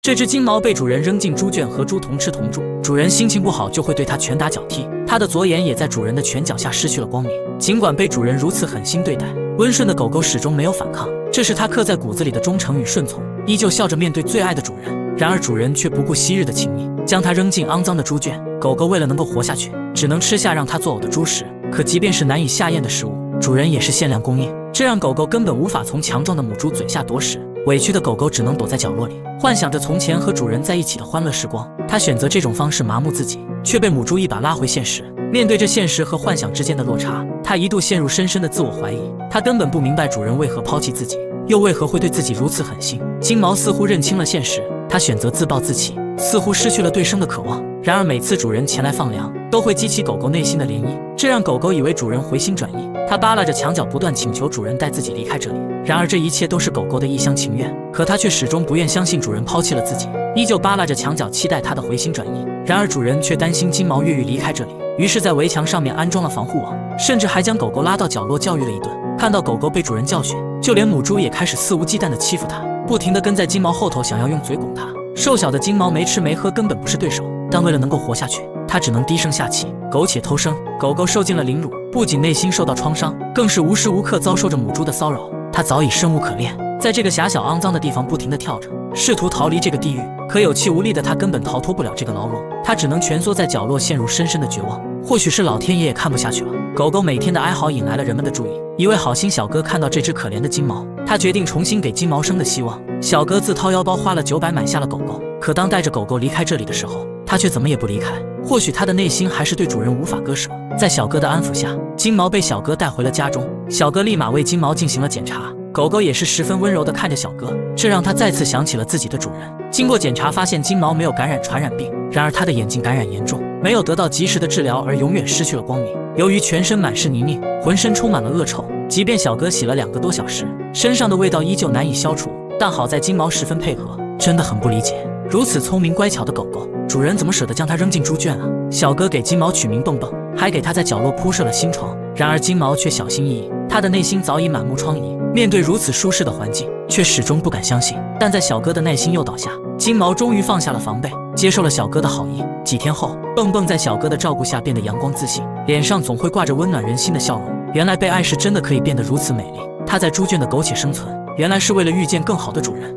这只金毛被主人扔进猪圈和猪同吃同住，主人心情不好就会对它拳打脚踢，它的左眼也在主人的拳脚下失去了光明。尽管被主人如此狠心对待，温顺的狗狗始终没有反抗，这是它刻在骨子里的忠诚与顺从，依旧笑着面对最爱的主人。然而主人却不顾昔日的情谊，将它扔进肮脏的猪圈。狗狗为了能够活下去，只能吃下让它作呕的猪食。可即便是难以下咽的食物，主人也是限量供应，这让狗狗根本无法从强壮的母猪嘴下夺食。委屈的狗狗只能躲在角落里，幻想着从前和主人在一起的欢乐时光。它选择这种方式麻木自己，却被母猪一把拉回现实。面对着现实和幻想之间的落差，它一度陷入深深的自我怀疑。它根本不明白主人为何抛弃自己，又为何会对自己如此狠心。金毛似乎认清了现实，它选择自暴自弃，似乎失去了对生的渴望。然而每次主人前来放粮，都会激起狗狗内心的涟漪，这让狗狗以为主人回心转意。它扒拉着墙角，不断请求主人带自己离开这里。然而这一切都是狗狗的一厢情愿，可它却始终不愿相信主人抛弃了自己，依旧扒拉着墙角，期待它的回心转意。然而主人却担心金毛越狱离开这里，于是在围墙上面安装了防护网，甚至还将狗狗拉到角落教育了一顿。看到狗狗被主人教训，就连母猪也开始肆无忌惮地欺负它，不停地跟在金毛后头，想要用嘴拱它。瘦小的金毛没吃没喝，根本不是对手，但为了能够活下去，它只能低声下气，苟且偷生。狗狗受尽了凌辱，不仅内心受到创伤，更是无时无刻遭受着母猪的骚扰。它早已生无可恋，在这个狭小肮脏的地方不停地跳着，试图逃离这个地狱。可有气无力的它根本逃脱不了这个牢笼，它只能蜷缩在角落，陷入深深的绝望。或许是老天爷也看不下去了，狗狗每天的哀嚎引来了人们的注意。一位好心小哥看到这只可怜的金毛，他决定重新给金毛生的希望。小哥自掏腰包花了900买下了狗狗，可当带着狗狗离开这里的时候，他却怎么也不离开。或许他的内心还是对主人无法割舍。在小哥的安抚下，金毛被小哥带回了家中。小哥立马为金毛进行了检查，狗狗也是十分温柔地看着小哥，这让他再次想起了自己的主人。经过检查发现金毛没有感染传染病，然而他的眼睛感染严重，没有得到及时的治疗而永远失去了光明。由于全身满是泥泞，浑身充满了恶臭，即便小哥洗了2个多小时，身上的味道依旧难以消除。但好在金毛十分配合，真的很不理解，如此聪明乖巧的狗狗，主人怎么舍得将它扔进猪圈啊？小哥给金毛取名蹦蹦，还给它在角落铺设了新床。然而金毛却小心翼翼，他的内心早已满目疮痍，面对如此舒适的环境，却始终不敢相信。但在小哥的耐心诱导下，金毛终于放下了防备，接受了小哥的好意。几天后，蹦蹦在小哥的照顾下变得阳光自信，脸上总会挂着温暖人心的笑容。原来被爱是真的可以变得如此美丽。他在猪圈的苟且生存，原来是为了遇见更好的主人。